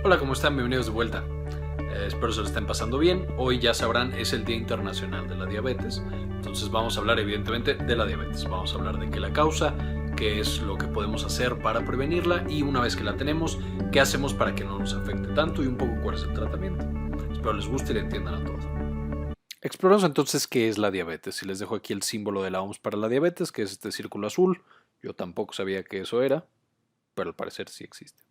Hola, ¿cómo están? Bienvenidos de vuelta. Espero se lo estén pasando bien. Hoy ya sabrán, es el Día Internacional de la Diabetes. Entonces vamos a hablar evidentemente de la diabetes. Vamos a hablar de qué la causa, qué es lo que podemos hacer para prevenirla y una vez que la tenemos, qué hacemos para que no nos afecte tanto y un poco cuál es el tratamiento. Espero les guste y le entiendan a todos. Exploramos entonces qué es la diabetes y les dejo aquí el símbolo de la OMS para la diabetes, que es este círculo azul. Yo tampoco sabía que eso era, pero al parecer sí existe.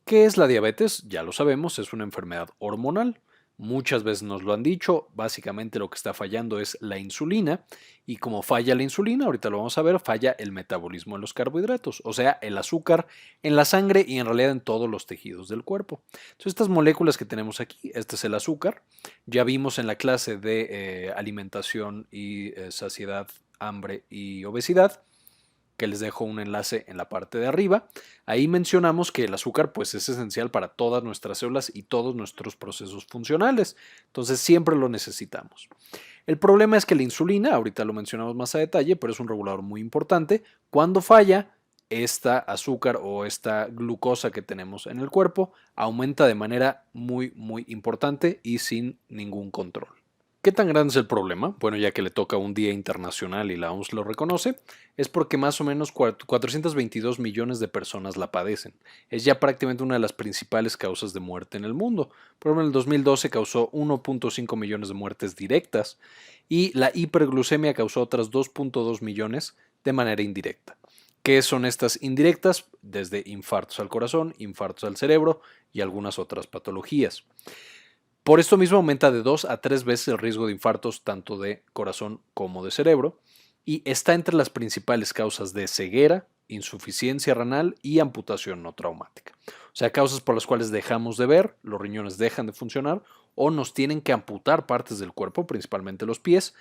¿Qué es la diabetes? Ya lo sabemos, es una enfermedad hormonal. Muchas veces nos lo han dicho, básicamente lo que está fallando es la insulina y como falla la insulina, ahorita lo vamos a ver, falla el metabolismo de los carbohidratos, o sea, el azúcar en la sangre y en realidad en todos los tejidos del cuerpo. Entonces, estas moléculas que tenemos aquí, este es el azúcar, ya vimos en la clase de alimentación y saciedad, hambre y obesidad, que les dejo un enlace en la parte de arriba. Ahí mencionamos que el azúcar pues es esencial para todas nuestras células y todos nuestros procesos funcionales, entonces siempre lo necesitamos. El problema es que la insulina, ahorita lo mencionamos más a detalle, pero es un regulador muy importante. Cuando falla, esta azúcar o esta glucosa que tenemos en el cuerpo aumenta de manera muy importante y sin ningún control. ¿Qué tan grande es el problema? Bueno, ya que le toca un día internacional y la OMS lo reconoce, es porque más o menos 422 millones de personas la padecen. Es ya prácticamente una de las principales causas de muerte en el mundo. Por ejemplo, en el 2012 causó 1.5 millones de muertes directas y la hiperglucemia causó otras 2.2 millones de manera indirecta. ¿Qué son estas indirectas? Desde infartos al corazón, infartos al cerebro y algunas otras patologías. Por esto mismo aumenta de 2 a 3 veces el riesgo de infartos tanto de corazón como de cerebro y está entre las principales causas de ceguera, insuficiencia renal y amputación no traumática. O sea, causas por las cuales dejamos de ver, los riñones dejan de funcionar o nos tienen que amputar partes del cuerpo, principalmente los pies,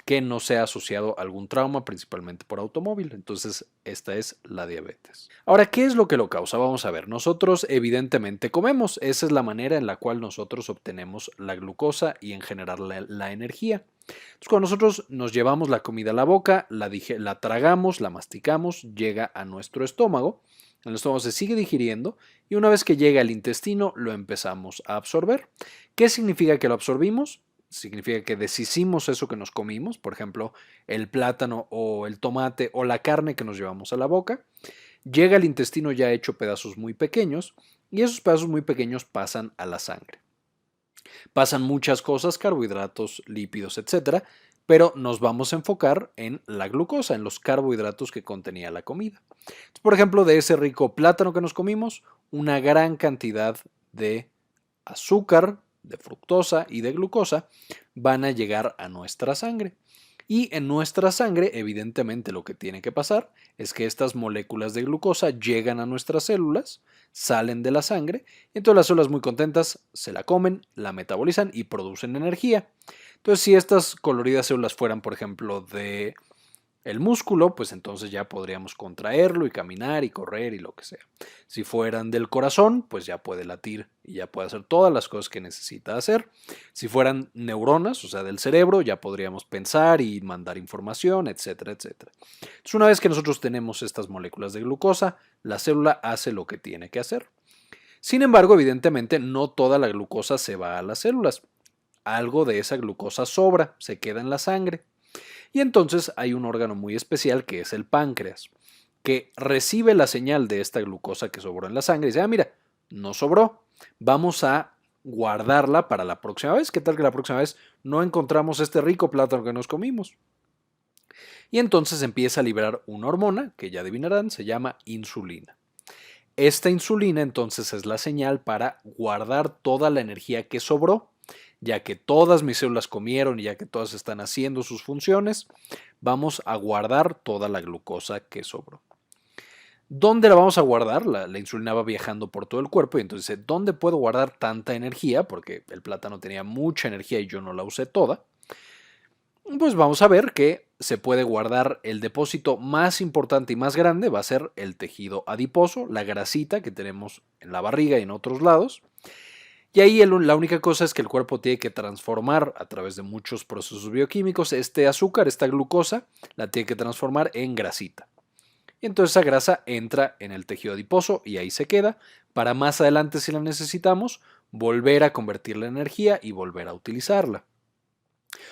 que no sea asociado a algún trauma, principalmente por automóvil. Entonces, esta es la diabetes. Ahora, ¿qué es lo que lo causa? Vamos a ver. Nosotros evidentemente comemos. Esa es la manera en la cual nosotros obtenemos la glucosa y en general la energía. Entonces, cuando nosotros nos llevamos la comida a la boca, la tragamos, la masticamos, llega a nuestro estómago. El estómago se sigue digiriendo y una vez que llega al intestino lo empezamos a absorber. ¿Qué significa que lo absorbimos? Significa que deshicimos eso que nos comimos, por ejemplo, el plátano o el tomate o la carne que nos llevamos a la boca. Llega al intestino ya hecho pedazos muy pequeños y esos pedazos muy pequeños pasan a la sangre. Pasan muchas cosas, carbohidratos, lípidos, etcétera, pero nos vamos a enfocar en la glucosa, en los carbohidratos que contenía la comida. Entonces, por ejemplo, de ese rico plátano que nos comimos, una gran cantidad de azúcar, de fructosa y de glucosa van a llegar a nuestra sangre. Y en nuestra sangre, evidentemente, lo que tiene que pasar es que estas moléculas de glucosa llegan a nuestras células, salen de la sangre, y entonces las células muy contentas se la comen, la metabolizan y producen energía. Entonces, si estas coloridas células fueran, por ejemplo, de el músculo, pues entonces ya podríamos contraerlo y caminar y correr y lo que sea. Si fueran del corazón, pues ya puede latir y ya puede hacer todas las cosas que necesita hacer. Si fueran neuronas, o sea, del cerebro, ya podríamos pensar y mandar información, etcétera, etcétera. Entonces, una vez que nosotros tenemos estas moléculas de glucosa, la célula hace lo que tiene que hacer. Sin embargo, evidentemente, no toda la glucosa se va a las células. Algo de esa glucosa sobra, se queda en la sangre. Y entonces hay un órgano muy especial que es el páncreas, que recibe la señal de esta glucosa que sobró en la sangre y dice, mira, no sobró, vamos a guardarla para la próxima vez. ¿Qué tal que la próxima vez no encontramos este rico plátano que nos comimos? Y entonces empieza a liberar una hormona, que ya adivinarán, se llama insulina. Esta insulina entonces es la señal para guardar toda la energía que sobró. Ya que todas mis células comieron y ya que todas están haciendo sus funciones, vamos a guardar toda la glucosa que sobró. ¿Dónde la vamos a guardar? La insulina va viajando por todo el cuerpo y entonces, ¿dónde puedo guardar tanta energía? Porque el plátano tenía mucha energía y yo no la usé toda. Pues vamos a ver que se puede guardar el depósito más importante y más grande, va a ser el tejido adiposo, la grasita que tenemos en la barriga y en otros lados. Y ahí la única cosa es que el cuerpo tiene que transformar a través de muchos procesos bioquímicos este azúcar, esta glucosa, la tiene que transformar en grasita. y entonces esa grasa entra en el tejido adiposo y ahí se queda para más adelante, si la necesitamos, volver a convertirla en energía y volver a utilizarla.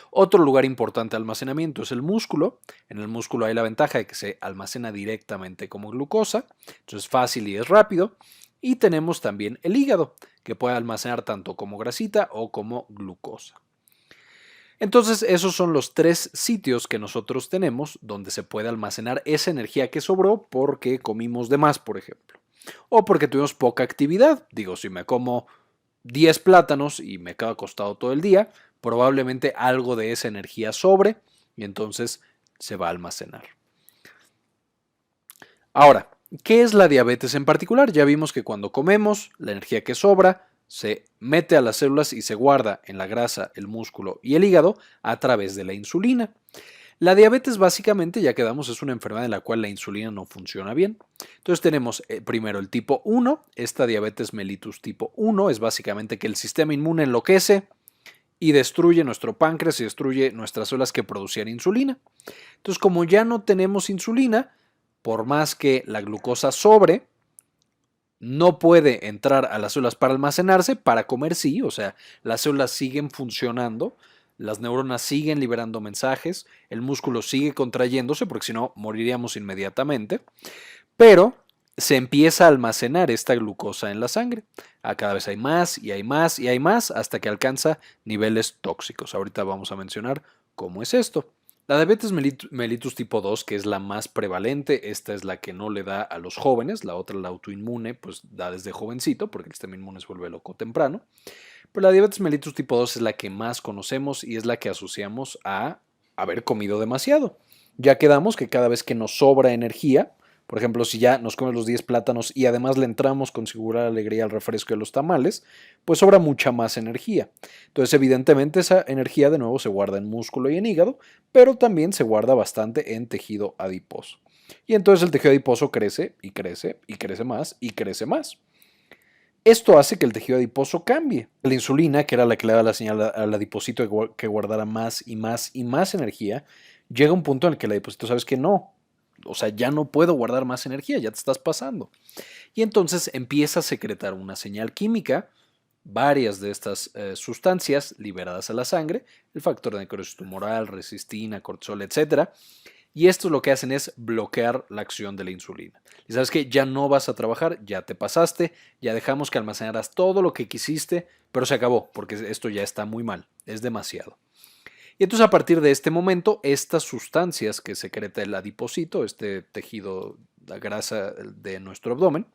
Otro lugar importante de almacenamiento es el músculo. En el músculo hay la ventaja de que se almacena directamente como glucosa, entonces es fácil y es rápido. Y tenemos también el hígado, que puede almacenar tanto como grasita o como glucosa. Entonces esos son los 3 sitios que nosotros tenemos donde se puede almacenar esa energía que sobró porque comimos de más, por ejemplo. O porque tuvimos poca actividad. Digo, si me como 10 plátanos y me quedo acostado todo el día, probablemente algo de esa energía sobre y entonces se va a almacenar. Ahora, ¿qué es la diabetes en particular? Ya vimos que cuando comemos, la energía que sobra se mete a las células y se guarda en la grasa, el músculo y el hígado a través de la insulina. La diabetes básicamente, ya quedamos, es una enfermedad en la cual la insulina no funciona bien. Entonces tenemos primero el tipo 1, esta diabetes mellitus tipo 1 es básicamente que el sistema inmune enloquece y destruye nuestro páncreas y destruye nuestras células que producían insulina. Entonces como ya no tenemos insulina, por más que la glucosa sobre, no puede entrar a las células para almacenarse, para comer sí, o sea, las células siguen funcionando, las neuronas siguen liberando mensajes, el músculo sigue contrayéndose, porque si no, moriríamos inmediatamente, pero se empieza a almacenar esta glucosa en la sangre. Cada vez hay más y hay más y hay más hasta que alcanza niveles tóxicos. Ahorita vamos a mencionar cómo es esto. La diabetes mellitus tipo 2, que es la más prevalente, esta es la que no le da a los jóvenes, la otra, la autoinmune, pues da desde jovencito, porque el sistema inmune se vuelve loco temprano. Pero la diabetes mellitus tipo 2 es la que más conocemos y es la que asociamos a haber comido demasiado. Ya quedamos que cada vez que nos sobra energía, por ejemplo, si ya nos comemos los 10 plátanos y además le entramos con singular alegría al refresco de los tamales, pues sobra mucha más energía. Entonces, evidentemente, esa energía de nuevo se guarda en músculo y en hígado, pero también se guarda bastante en tejido adiposo. Y entonces el tejido adiposo crece y crece y crece más y crece más. Esto hace que el tejido adiposo cambie. La insulina, que era la que le da la señal al adiposito que guardara más y más y más energía, llega a un punto en el que el adiposito sabes que no. O sea, ya no puedo guardar más energía, ya te estás pasando. Y entonces empieza a secretar una señal química, varias de estas sustancias liberadas a la sangre, el factor de necrosis tumoral, resistina, cortisol, etcétera. Y esto lo que hacen es bloquear la acción de la insulina. Y sabes que ya no vas a trabajar, ya te pasaste, ya dejamos que almacenaras todo lo que quisiste, pero se acabó, porque esto ya está muy mal, es demasiado. Y entonces a partir de este momento, estas sustancias que secreta el adiposito, este tejido, la grasa de nuestro abdomen,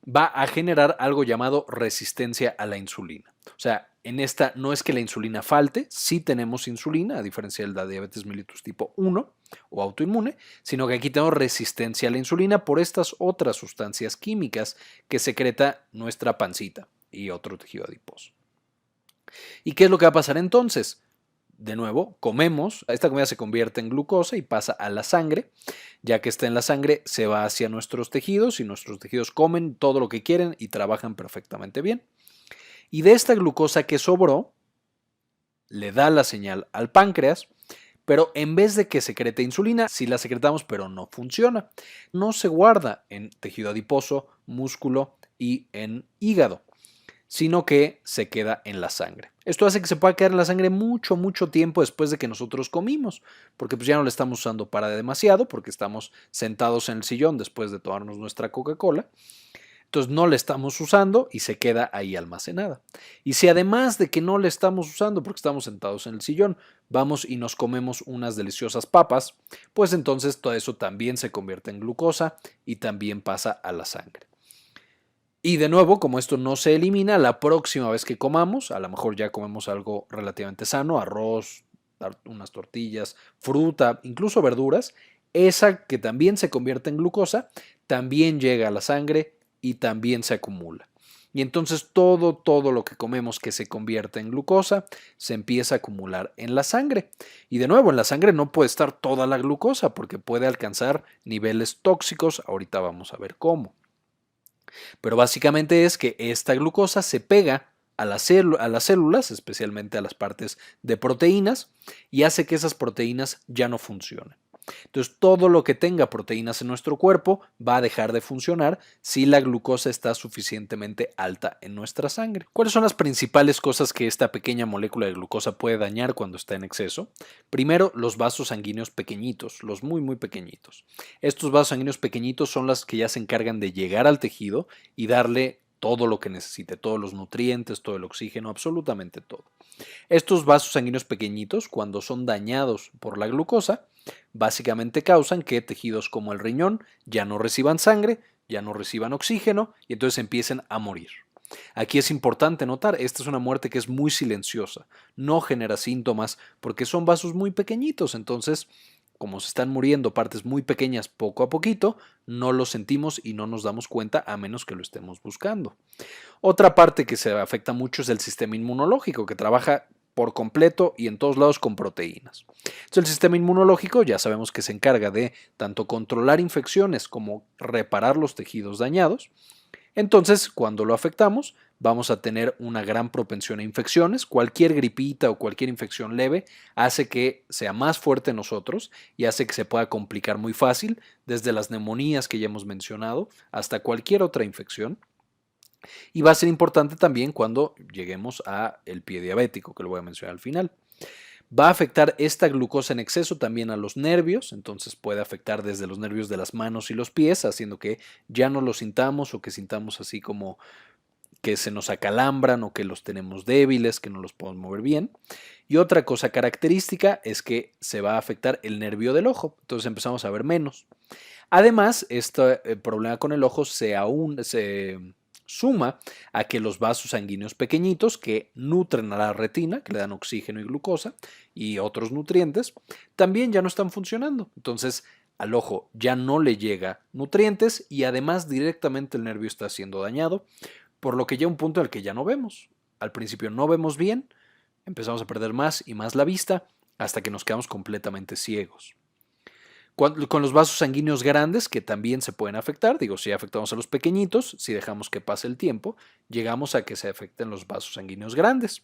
va a generar algo llamado resistencia a la insulina. O sea, en esta no es que la insulina falte, sí tenemos insulina, a diferencia de la diabetes mellitus tipo 1 o autoinmune, sino que aquí tenemos resistencia a la insulina por estas otras sustancias químicas que secreta nuestra pancita y otro tejido adiposo. ¿Y qué es lo que va a pasar entonces? De nuevo, comemos, esta comida se convierte en glucosa y pasa a la sangre. Ya que está en la sangre, se va hacia nuestros tejidos y nuestros tejidos comen todo lo que quieren y trabajan perfectamente bien. Y de esta glucosa que sobró, le da la señal al páncreas, pero en vez de que secrete insulina, sí la secretamos, pero no funciona. No se guarda en tejido adiposo, músculo y en hígado, sino que se queda en la sangre. Esto hace que se pueda quedar en la sangre mucho, mucho tiempo después de que nosotros comimos, porque pues ya no la estamos usando para demasiado, porque estamos sentados en el sillón después de tomarnos nuestra Coca-Cola. Entonces no la estamos usando y se queda ahí almacenada. Y si además de que no la estamos usando porque estamos sentados en el sillón, vamos y nos comemos unas deliciosas papas, pues entonces todo eso también se convierte en glucosa y también pasa a la sangre. Y de nuevo, como esto no se elimina, la próxima vez que comamos, a lo mejor ya comemos algo relativamente sano, arroz, unas tortillas, fruta, incluso verduras, esa que también se convierte en glucosa, también llega a la sangre y también se acumula. Y entonces todo lo que comemos que se convierte en glucosa se empieza a acumular en la sangre. Y de nuevo, en la sangre no puede estar toda la glucosa porque puede alcanzar niveles tóxicos. Ahorita vamos a ver cómo. Pero básicamente es que esta glucosa se pega a las células, especialmente a las partes de proteínas, y hace que esas proteínas ya no funcionen. Entonces, todo lo que tenga proteínas en nuestro cuerpo va a dejar de funcionar si la glucosa está suficientemente alta en nuestra sangre. ¿Cuáles son las principales cosas que esta pequeña molécula de glucosa puede dañar cuando está en exceso? Primero, los vasos sanguíneos pequeñitos, los muy pequeñitos. Estos vasos sanguíneos pequeñitos son los que ya se encargan de llegar al tejido y darle todo lo que necesite, todos los nutrientes, todo el oxígeno, absolutamente todo. Estos vasos sanguíneos pequeñitos, cuando son dañados por la glucosa, básicamente causan que tejidos como el riñón ya no reciban sangre, ya no reciban oxígeno y entonces empiecen a morir. Aquí es importante notar, esta es una muerte que es muy silenciosa, no genera síntomas porque son vasos muy pequeñitos, entonces como se están muriendo partes muy pequeñas poco a poquito, no lo sentimos y no nos damos cuenta a menos que lo estemos buscando. Otra parte que se afecta mucho es el sistema inmunológico, que trabaja por completo y en todos lados con proteínas. Entonces, el sistema inmunológico ya sabemos que se encarga de tanto controlar infecciones como reparar los tejidos dañados. Entonces, cuando lo afectamos, vamos a tener una gran propensión a infecciones. Cualquier gripita o cualquier infección leve hace que sea más fuerte en nosotros y hace que se pueda complicar muy fácil, desde las neumonías que ya hemos mencionado hasta cualquier otra infección. Y va a ser importante también cuando lleguemos a el pie diabético, que lo voy a mencionar al final. Va a afectar esta glucosa en exceso también a los nervios, entonces puede afectar desde los nervios de las manos y los pies, haciendo que ya no los sintamos o que sintamos así como que se nos acalambran o que los tenemos débiles, que no los podemos mover bien. Y otra cosa característica es que se va a afectar el nervio del ojo, entonces empezamos a ver menos. Además, este problema con el ojo se suma a que los vasos sanguíneos pequeñitos que nutren a la retina, que le dan oxígeno y glucosa y otros nutrientes, también ya no están funcionando. Entonces, al ojo ya no le llega nutrientes y además directamente el nervio está siendo dañado, por lo que llega un punto en el que ya no vemos. Al principio no vemos bien, empezamos a perder más y más la vista hasta que nos quedamos completamente ciegos. Con los vasos sanguíneos grandes, que también se pueden afectar, digo, si afectamos a los pequeñitos, si dejamos que pase el tiempo, llegamos a que se afecten los vasos sanguíneos grandes.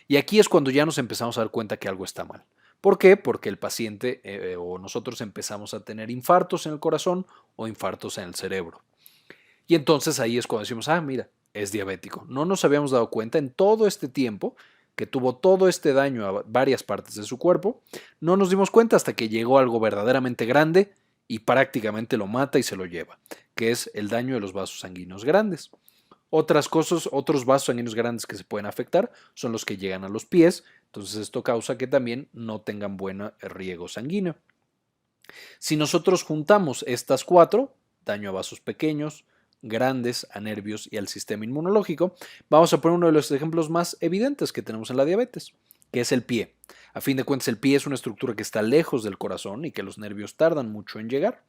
Y aquí es cuando ya nos empezamos a dar cuenta que algo está mal. ¿Por qué? Porque el paciente o nosotros empezamos a tener infartos en el corazón o infartos en el cerebro. Y entonces ahí es cuando decimos, mira, es diabético. No nos habíamos dado cuenta en todo este tiempo que tuvo todo este daño a varias partes de su cuerpo, no nos dimos cuenta hasta que llegó algo verdaderamente grande y prácticamente lo mata y se lo lleva, que es el daño de los vasos sanguíneos grandes. Otras cosas, otros vasos sanguíneos grandes que se pueden afectar son los que llegan a los pies, entonces esto causa que también no tengan buen riego sanguíneo. Si nosotros juntamos estas cuatro, daño a vasos pequeños, grandes, a nervios y al sistema inmunológico, vamos a poner uno de los ejemplos más evidentes que tenemos en la diabetes, que es el pie. A fin de cuentas, el pie es una estructura que está lejos del corazón y que los nervios tardan mucho en llegar.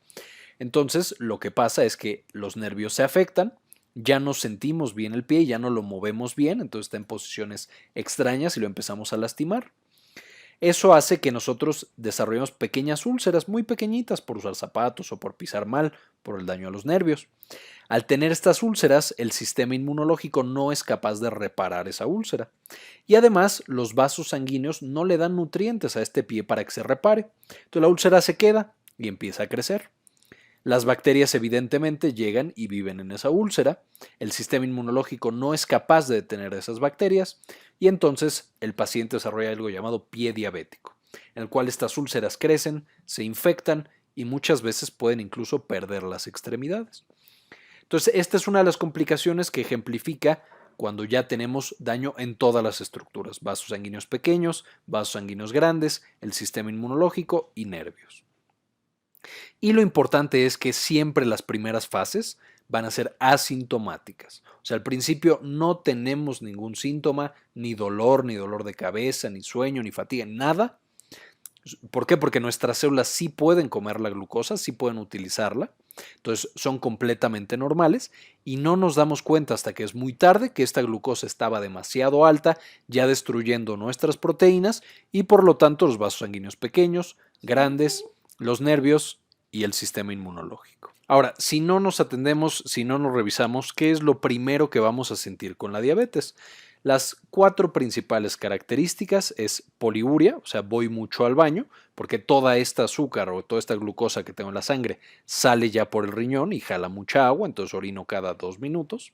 Entonces, lo que pasa es que los nervios se afectan, ya no sentimos bien el pie, ya no lo movemos bien, entonces está en posiciones extrañas y lo empezamos a lastimar. Eso hace que nosotros desarrollemos pequeñas úlceras muy pequeñitas por usar zapatos o por pisar mal, por el daño a los nervios. Al tener estas úlceras, el sistema inmunológico no es capaz de reparar esa úlcera. Y además, los vasos sanguíneos no le dan nutrientes a este pie para que se repare. Entonces la úlcera se queda y empieza a crecer. Las bacterias evidentemente llegan y viven en esa úlcera. El sistema inmunológico no es capaz de detener esas bacterias y entonces el paciente desarrolla algo llamado pie diabético, en el cual estas úlceras crecen, se infectan y muchas veces pueden incluso perder las extremidades. Entonces, esta es una de las complicaciones que ejemplifica cuando ya tenemos daño en todas las estructuras, vasos sanguíneos pequeños, vasos sanguíneos grandes, el sistema inmunológico y nervios. Y lo importante es que siempre las primeras fases van a ser asintomáticas. O sea, al principio no tenemos ningún síntoma, ni dolor de cabeza, ni sueño, ni fatiga, nada. ¿Por qué? Porque nuestras células sí pueden comer la glucosa, sí pueden utilizarla. Entonces son completamente normales y no nos damos cuenta hasta que es muy tarde que esta glucosa estaba demasiado alta, ya destruyendo nuestras proteínas y por lo tanto los vasos sanguíneos pequeños, grandes, los nervios y el sistema inmunológico. Ahora, si no nos atendemos, si no nos revisamos, ¿qué es lo primero que vamos a sentir con la diabetes? Las 4 principales características es poliuria, o sea, voy mucho al baño, porque toda esta azúcar o toda esta glucosa que tengo en la sangre sale ya por el riñón y jala mucha agua, entonces orino cada 2 minutos.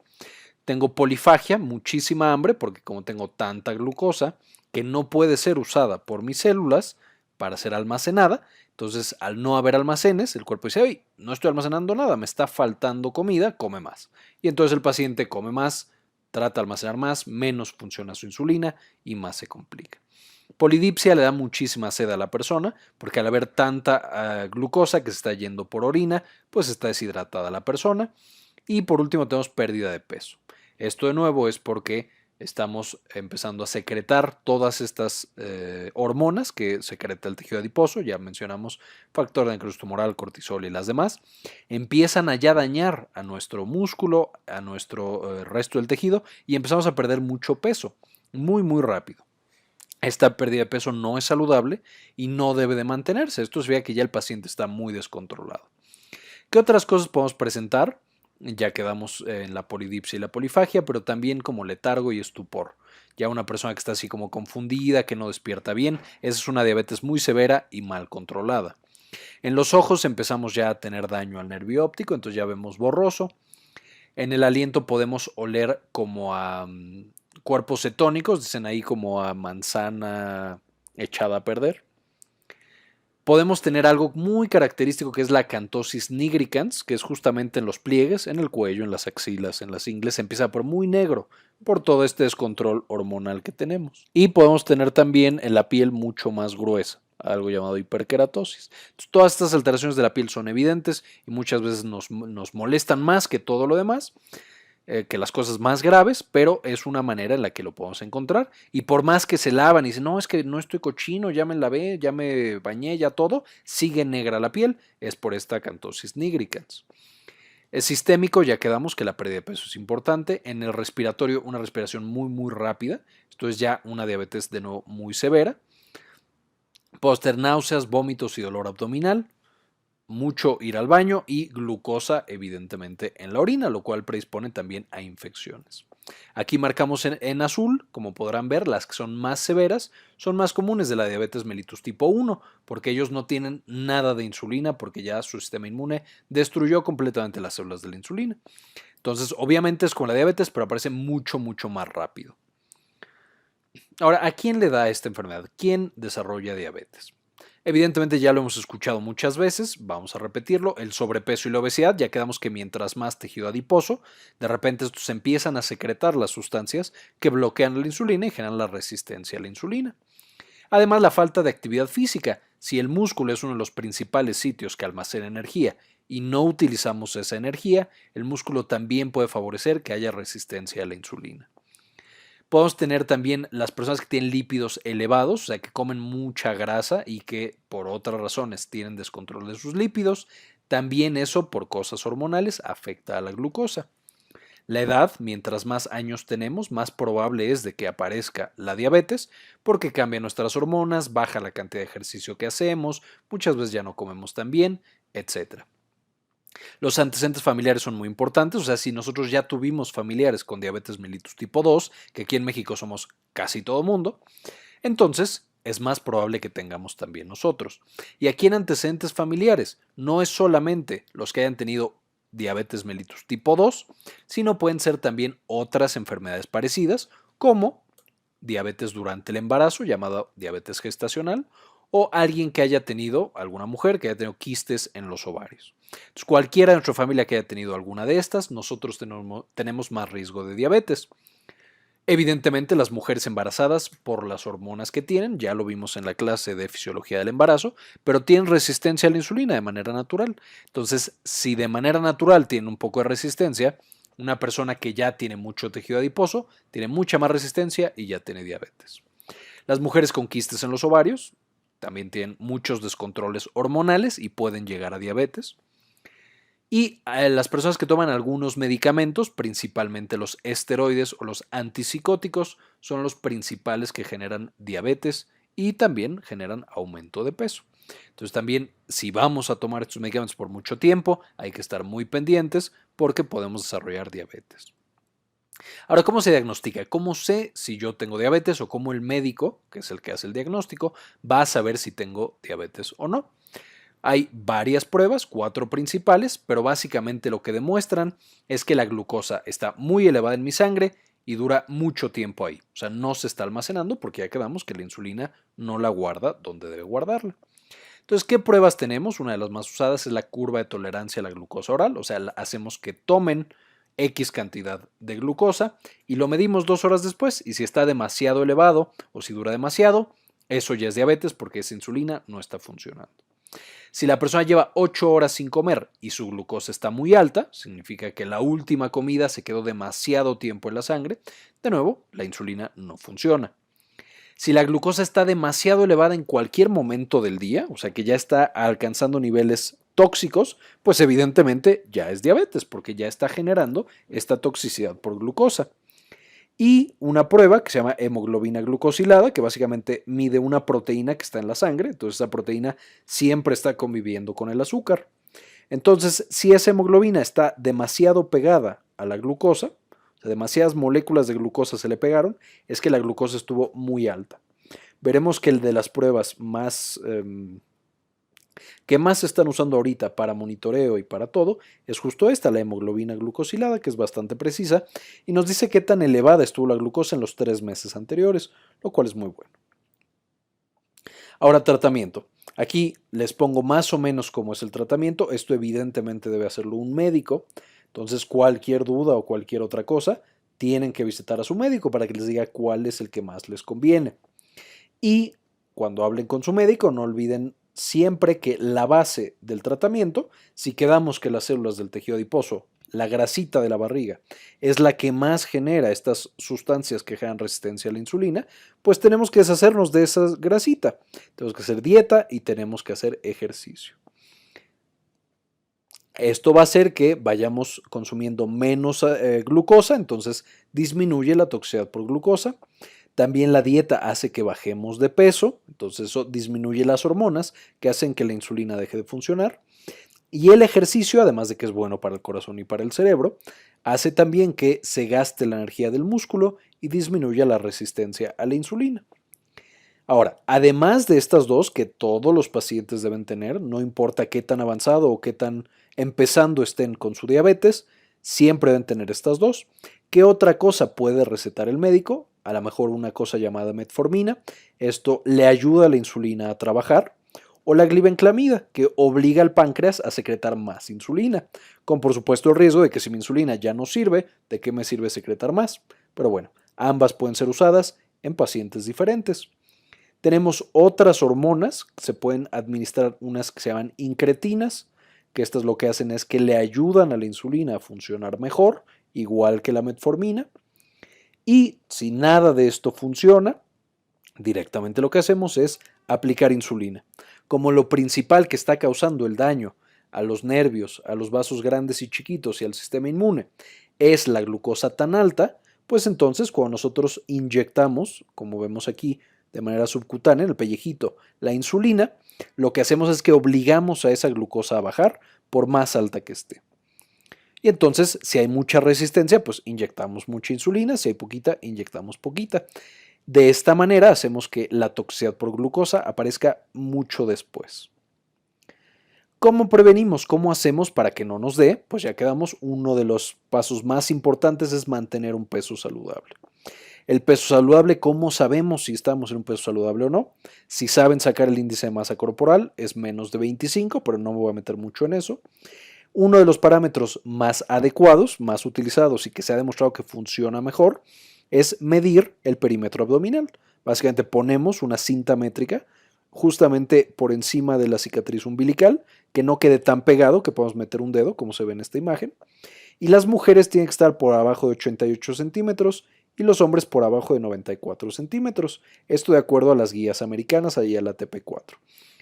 Tengo polifagia, muchísima hambre, porque como tengo tanta glucosa que no puede ser usada por mis células para ser almacenada, entonces al no haber almacenes, el cuerpo dice, oye, no estoy almacenando nada, me está faltando comida, come más. Y entonces el paciente come más, trata de almacenar más, menos funciona su insulina y más se complica. Polidipsia le da muchísima sed a la persona porque al haber tanta glucosa que se está yendo por orina, pues está deshidratada la persona. Y por último tenemos pérdida de peso. Esto de nuevo es porque estamos empezando a secretar todas estas hormonas que secreta el tejido adiposo, ya mencionamos factor de necrosis tumoral, cortisol y las demás, empiezan a ya dañar a nuestro músculo, a nuestro resto del tejido y empezamos a perder mucho peso, muy rápido. Esta pérdida de peso no es saludable y no debe de mantenerse. Esto significa que ya el paciente está muy descontrolado. ¿Qué otras cosas podemos presentar? Ya quedamos en la polidipsia y la polifagia, pero también como letargo y estupor. Ya una persona que está así como confundida, que no despierta bien, esa es una diabetes muy severa y mal controlada. En los ojos empezamos ya a tener daño al nervio óptico, entonces ya vemos borroso. En el aliento podemos oler como a cuerpos cetónicos, dicen ahí como a manzana echada a perder. Podemos tener algo muy característico que es la acantosis nigricans, que es justamente en los pliegues, en el cuello, en las axilas, en las ingles, empieza por muy negro por todo este descontrol hormonal que tenemos. Y podemos tener también en la piel mucho más gruesa, algo llamado hiperkeratosis. Entonces, todas estas alteraciones de la piel son evidentes y muchas veces nos molestan más que todo lo demás. Que las cosas más graves, pero es una manera en la que lo podemos encontrar. Y por más que se lavan y dicen, no, es que no estoy cochino, ya me lavé, ya me bañé, ya todo, sigue negra la piel, es por esta acantosis nigricans. Es sistémico, ya quedamos que la pérdida de peso es importante. En el respiratorio, una respiración muy rápida. Esto es ya una diabetes de nuevo muy severa. Podemos tener náuseas, vómitos y dolor abdominal. Mucho ir al baño y glucosa evidentemente en la orina, lo cual predispone también a infecciones. Aquí marcamos en azul, como podrán ver, las que son más severas son más comunes de la diabetes mellitus tipo 1, porque ellos no tienen nada de insulina, porque ya su sistema inmune destruyó completamente las células de la insulina. Entonces, obviamente es como la diabetes, pero aparece mucho más rápido. Ahora, ¿a quién le da esta enfermedad? ¿Quién desarrolla diabetes? Evidentemente ya lo hemos escuchado muchas veces, vamos a repetirlo, el sobrepeso y la obesidad, ya quedamos que mientras más tejido adiposo, de repente estos empiezan a secretar las sustancias que bloquean la insulina y generan la resistencia a la insulina. Además, la falta de actividad física, si el músculo es uno de los principales sitios que almacena energía y no utilizamos esa energía, el músculo también puede favorecer que haya resistencia a la insulina. Podemos tener también las personas que tienen lípidos elevados, o sea, que comen mucha grasa y que por otras razones tienen descontrol de sus lípidos. También eso, por cosas hormonales, afecta a la glucosa. La edad, mientras más años tenemos, más probable es de que aparezca la diabetes, porque cambian nuestras hormonas, baja la cantidad de ejercicio que hacemos, muchas veces ya no comemos tan bien, etc. Los antecedentes familiares son muy importantes, o sea, si nosotros ya tuvimos familiares con diabetes mellitus tipo 2, que aquí en México somos casi todo mundo, entonces es más probable que tengamos también nosotros. Y aquí en antecedentes familiares no es solamente los que hayan tenido diabetes mellitus tipo 2, sino pueden ser también otras enfermedades parecidas, como diabetes durante el embarazo, llamada diabetes gestacional, o alguien que haya tenido, alguna mujer que haya tenido quistes en los ovarios. Entonces, cualquiera de nuestra familia que haya tenido alguna de estas, nosotros tenemos más riesgo de diabetes. Evidentemente, las mujeres embarazadas, por las hormonas que tienen, ya lo vimos en la clase de fisiología del embarazo, pero tienen resistencia a la insulina de manera natural. Entonces, si de manera natural tienen un poco de resistencia, una persona que ya tiene mucho tejido adiposo, tiene mucha más resistencia y ya tiene diabetes. Las mujeres con quistes en los ovarios también tienen muchos descontroles hormonales y pueden llegar a diabetes. Y las personas que toman algunos medicamentos, principalmente los esteroides o los antipsicóticos, son los principales que generan diabetes y también generan aumento de peso. Entonces también si vamos a tomar estos medicamentos por mucho tiempo, hay que estar muy pendientes porque podemos desarrollar diabetes. Ahora, ¿cómo se diagnostica? ¿Cómo sé si yo tengo diabetes o cómo el médico, que es el que hace el diagnóstico, va a saber si tengo diabetes o no? Hay varias pruebas, 4 principales, pero básicamente lo que demuestran es que la glucosa está muy elevada en mi sangre y dura mucho tiempo ahí. O sea, no se está almacenando porque ya quedamos que la insulina no la guarda donde debe guardarla. Entonces, ¿qué pruebas tenemos? Una de las más usadas es la curva de tolerancia a la glucosa oral, o sea, hacemos que tomen X cantidad de glucosa y lo medimos 2 horas después y si está demasiado elevado o si dura demasiado, eso ya es diabetes porque esa insulina no está funcionando. Si la persona lleva 8 horas sin comer y su glucosa está muy alta, significa que la última comida se quedó demasiado tiempo en la sangre, de nuevo, la insulina no funciona. Si la glucosa está demasiado elevada en cualquier momento del día, o sea que ya está alcanzando niveles tóxicos, pues evidentemente ya es diabetes porque ya está generando esta toxicidad por glucosa. Y una prueba que se llama hemoglobina glucosilada, que básicamente mide una proteína que está en la sangre, entonces esa proteína siempre está conviviendo con el azúcar. Entonces, si esa hemoglobina está demasiado pegada a la glucosa, o sea, demasiadas moléculas de glucosa se le pegaron, es que la glucosa estuvo muy alta. Veremos que el de las pruebas que más se están usando ahorita para monitoreo y para todo es justo esta, la hemoglobina glucosilada, que es bastante precisa y nos dice qué tan elevada estuvo la glucosa en los 3 meses anteriores, lo cual es muy bueno. Ahora, tratamiento. Aquí les pongo más o menos cómo es el tratamiento. Esto evidentemente debe hacerlo un médico. Entonces, cualquier duda o cualquier otra cosa, tienen que visitar a su médico para que les diga cuál es el que más les conviene. Y cuando hablen con su médico, no olviden siempre que la base del tratamiento, si quedamos que las células del tejido adiposo, la grasita de la barriga, es la que más genera estas sustancias que generan resistencia a la insulina, pues tenemos que deshacernos de esa grasita. Tenemos que hacer dieta y tenemos que hacer ejercicio. Esto va a hacer que vayamos consumiendo menos glucosa, entonces disminuye la toxicidad por glucosa. También la dieta hace que bajemos de peso, entonces eso disminuye las hormonas que hacen que la insulina deje de funcionar. Y el ejercicio, además de que es bueno para el corazón y para el cerebro, hace también que se gaste la energía del músculo y disminuya la resistencia a la insulina. Ahora, además de estas dos que todos los pacientes deben tener, no importa qué tan avanzado o qué tan empezando estén con su diabetes, siempre deben tener estas dos. ¿Qué otra cosa puede recetar el médico? A lo mejor una cosa llamada metformina. Esto le ayuda a la insulina a trabajar. O la glibenclamida, que obliga al páncreas a secretar más insulina, con por supuesto el riesgo de que si mi insulina ya no sirve, ¿de qué me sirve secretar más? Pero bueno, ambas pueden ser usadas en pacientes diferentes. Tenemos otras hormonas, se pueden administrar unas que se llaman incretinas, que estas lo que hacen es que le ayudan a la insulina a funcionar mejor, igual que la metformina. Y si nada de esto funciona, directamente lo que hacemos es aplicar insulina. Como lo principal que está causando el daño a los nervios, a los vasos grandes y chiquitos y al sistema inmune es la glucosa tan alta, pues entonces cuando nosotros inyectamos, como vemos aquí, de manera subcutánea, en el pellejito, la insulina, lo que hacemos es que obligamos a esa glucosa a bajar por más alta que esté. Y entonces, si hay mucha resistencia, pues inyectamos mucha insulina, si hay poquita, inyectamos poquita. De esta manera hacemos que la toxicidad por glucosa aparezca mucho después. ¿Cómo prevenimos? ¿Cómo hacemos para que no nos dé? Pues ya quedamos, uno de los pasos más importantes es mantener un peso saludable. El peso saludable, ¿cómo sabemos si estamos en un peso saludable o no? Si saben sacar el índice de masa corporal, es menos de 25, pero no me voy a meter mucho en eso. Uno de los parámetros más adecuados, más utilizados y que se ha demostrado que funciona mejor, es medir el perímetro abdominal. Básicamente ponemos una cinta métrica justamente por encima de la cicatriz umbilical, que no quede tan pegado que podamos meter un dedo, como se ve en esta imagen. Y las mujeres tienen que estar por abajo de 88 centímetros y los hombres por abajo de 94 centímetros. Esto de acuerdo a las guías americanas, ahí a la TP4.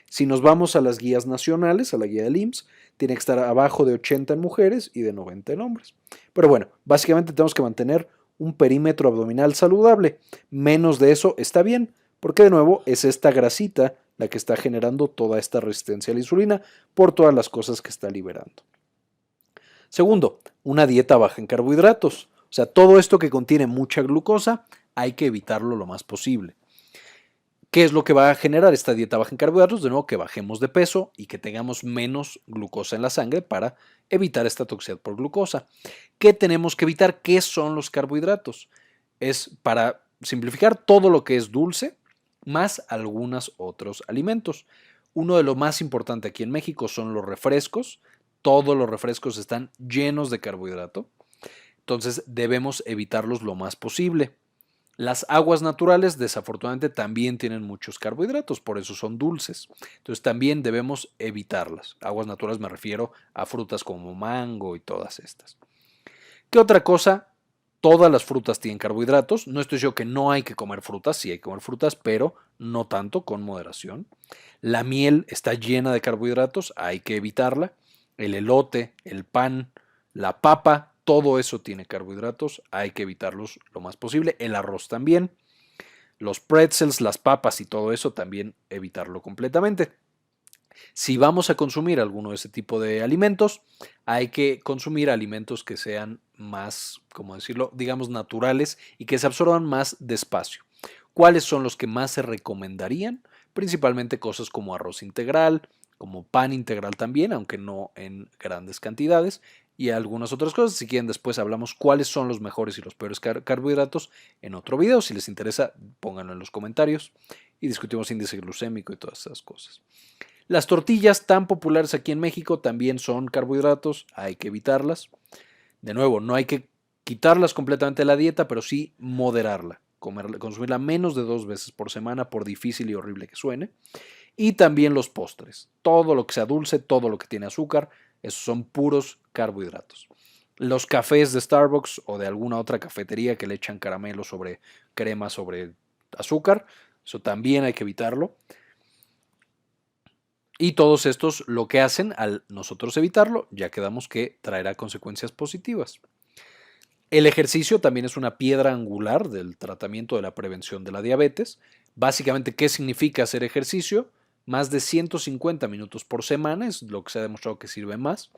Si nos vamos a las guías nacionales, a la guía del IMSS, tiene que estar abajo de 80 en mujeres y de 90 en hombres. Pero bueno, básicamente tenemos que mantener un perímetro abdominal saludable. Menos de eso está bien, porque de nuevo es esta grasita la que está generando toda esta resistencia a la insulina por todas las cosas que está liberando. Segundo, una dieta baja en carbohidratos. O sea, todo esto que contiene mucha glucosa hay que evitarlo lo más posible. ¿Qué es lo que va a generar esta dieta baja en carbohidratos? De nuevo, que bajemos de peso y que tengamos menos glucosa en la sangre para evitar esta toxicidad por glucosa. ¿Qué tenemos que evitar? ¿Qué son los carbohidratos? Es, para simplificar, todo lo que es dulce más algunos otros alimentos. Uno de los más importantes aquí en México son los refrescos. Todos los refrescos están llenos de carbohidrato. Entonces debemos evitarlos lo más posible. Las aguas naturales desafortunadamente también tienen muchos carbohidratos, por eso son dulces. Entonces también debemos evitarlas. Aguas naturales me refiero a frutas como mango y todas estas. ¿Qué otra cosa? Todas las frutas tienen carbohidratos. No estoy diciendo que no hay que comer frutas, sí hay que comer frutas, pero no tanto, con moderación. La miel está llena de carbohidratos, hay que evitarla. El elote, el pan, la papa, todo eso tiene carbohidratos, hay que evitarlos lo más posible. El arroz también. Los pretzels, las papas y todo eso también evitarlo completamente. Si vamos a consumir alguno de ese tipo de alimentos, hay que consumir alimentos que sean más, ¿cómo decirlo?, digamos naturales y que se absorban más despacio. ¿Cuáles son los que más se recomendarían? Principalmente cosas como arroz integral, como pan integral también, aunque no en grandes cantidades, y algunas otras cosas. Si quieren, después hablamos cuáles son los mejores y los peores carbohidratos en otro video. Si les interesa, pónganlo en los comentarios y discutimos índice glucémico y todas esas cosas. Las tortillas tan populares aquí en México también son carbohidratos, hay que evitarlas. De nuevo, no hay que quitarlas completamente de la dieta, pero sí moderarla, consumirla menos de 2 veces por semana, por difícil y horrible que suene. Y también los postres, todo lo que sea dulce, todo lo que tiene azúcar, esos son puros carbohidratos. Los cafés de Starbucks o de alguna otra cafetería que le echan caramelo sobre crema sobre azúcar, eso también hay que evitarlo. Y todos estos lo que hacen al nosotros evitarlo, ya quedamos que traerá consecuencias positivas. El ejercicio también es una piedra angular del tratamiento de la prevención de la diabetes. Básicamente, ¿qué significa hacer ejercicio? Más de 150 minutos por semana es lo que se ha demostrado que sirve más.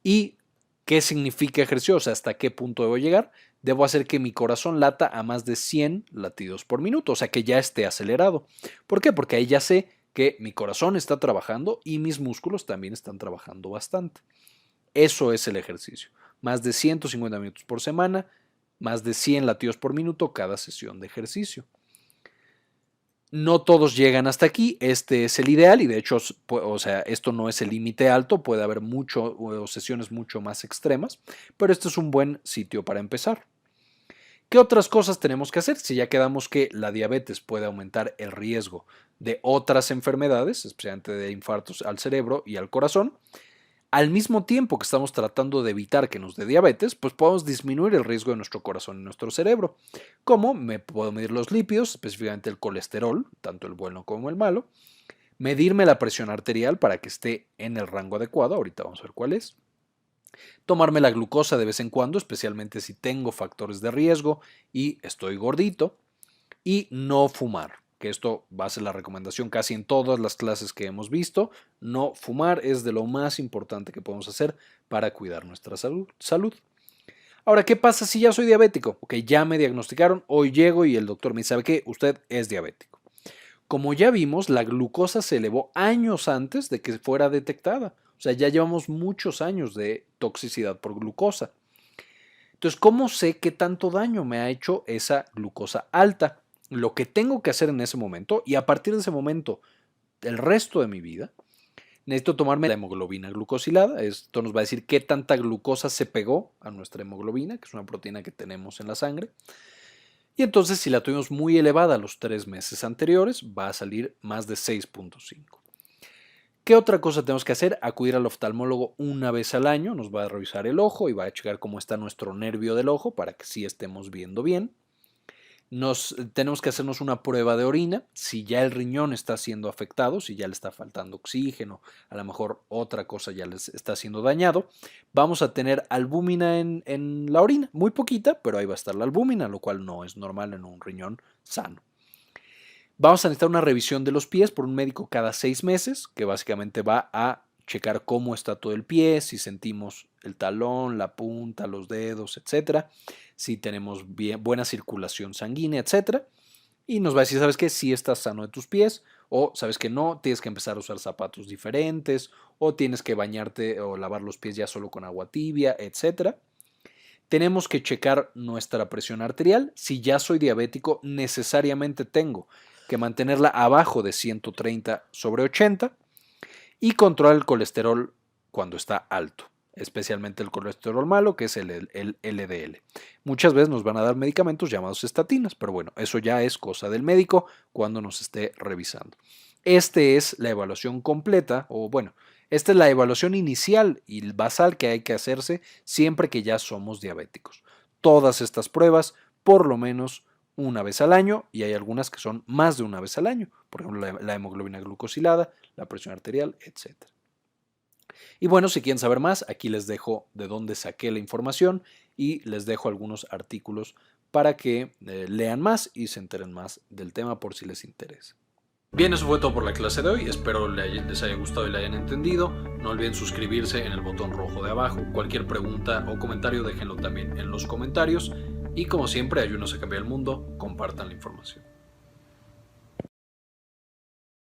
¿Y qué significa ejercicio? O sea, ¿hasta qué punto debo llegar? Debo hacer que mi corazón lata a más de 100 latidos por minuto, o sea, que ya esté acelerado. ¿Por qué? Porque ahí ya sé que mi corazón está trabajando y mis músculos también están trabajando bastante. Eso es el ejercicio. Más de 150 minutos por semana, más de 100 latidos por minuto cada sesión de ejercicio. No todos llegan hasta aquí, este es el ideal y de hecho, o sea, esto no es el límite alto, puede haber sesiones mucho más extremas, pero este es un buen sitio para empezar. ¿Qué otras cosas tenemos que hacer? Si ya quedamos que la diabetes puede aumentar el riesgo de otras enfermedades, especialmente de infartos al cerebro y al corazón, al mismo tiempo que estamos tratando de evitar que nos dé diabetes, pues podemos disminuir el riesgo de nuestro corazón y nuestro cerebro. ¿Cómo? Me puedo medir los lípidos, específicamente el colesterol, tanto el bueno como el malo, medirme la presión arterial para que esté en el rango adecuado, ahorita vamos a ver cuál es. Tomarme la glucosa de vez en cuando, especialmente si tengo factores de riesgo y estoy gordito. Y no fumar, que esto va a ser la recomendación casi en todas las clases que hemos visto. No fumar es de lo más importante que podemos hacer para cuidar nuestra salud. Ahora, ¿qué pasa si ya soy diabético? Ok, ya me diagnosticaron, hoy llego y el doctor me dice, ¿sabe qué? Usted es diabético. Como ya vimos, la glucosa se elevó años antes de que fuera detectada. O sea, ya llevamos muchos años de toxicidad por glucosa. Entonces, ¿cómo sé qué tanto daño me ha hecho esa glucosa alta? Lo que tengo que hacer en ese momento y a partir de ese momento, el resto de mi vida, necesito tomarme la hemoglobina glucosilada. Esto nos va a decir qué tanta glucosa se pegó a nuestra hemoglobina, que es una proteína que tenemos en la sangre. Y entonces, si la tuvimos muy elevada los 3 meses anteriores, va a salir más de 6.5. ¿Qué otra cosa tenemos que hacer? Acudir al oftalmólogo una vez al año, nos va a revisar el ojo y va a checar cómo está nuestro nervio del ojo para que sí estemos viendo bien. Tenemos que hacernos una prueba de orina, si ya el riñón está siendo afectado, si ya le está faltando oxígeno, a lo mejor otra cosa ya les está siendo dañado. Vamos a tener albúmina en la orina, muy poquita, pero ahí va a estar la albúmina, lo cual no es normal en un riñón sano. Vamos a necesitar una revisión de los pies por un médico cada 6 meses, que básicamente va a checar cómo está todo el pie, si sentimos el talón, la punta, los dedos, etcétera, si tenemos buena circulación sanguínea, etcétera. Y nos va a decir, ¿sabes qué? Si estás sano de tus pies, o sabes que no, tienes que empezar a usar zapatos diferentes, o tienes que bañarte o lavar los pies ya solo con agua tibia, etcétera. Tenemos que checar nuestra presión arterial. Si ya soy diabético, necesariamente tengo que mantenerla abajo de 130/80 y controlar el colesterol cuando está alto, especialmente el colesterol malo, que es el LDL. Muchas veces nos van a dar medicamentos llamados estatinas, pero bueno, eso ya es cosa del médico cuando nos esté revisando. Esta es la evaluación completa, o bueno, esta es la evaluación inicial y basal que hay que hacerse siempre que ya somos diabéticos. Todas estas pruebas, por lo menos una vez al año, y hay algunas que son más de una vez al año, por ejemplo la hemoglobina glucosilada, la presión arterial, etc. Y bueno, si quieren saber más, aquí les dejo de dónde saqué la información y les dejo algunos artículos para que lean más y se enteren más del tema por si les interesa. Bien, eso fue todo por la clase de hoy, espero les haya gustado y la hayan entendido. No olviden suscribirse en el botón rojo de abajo. Cualquier pregunta o comentario déjenlo también en los comentarios. Y como siempre, ayúdenos a cambiar el mundo, compartan la información.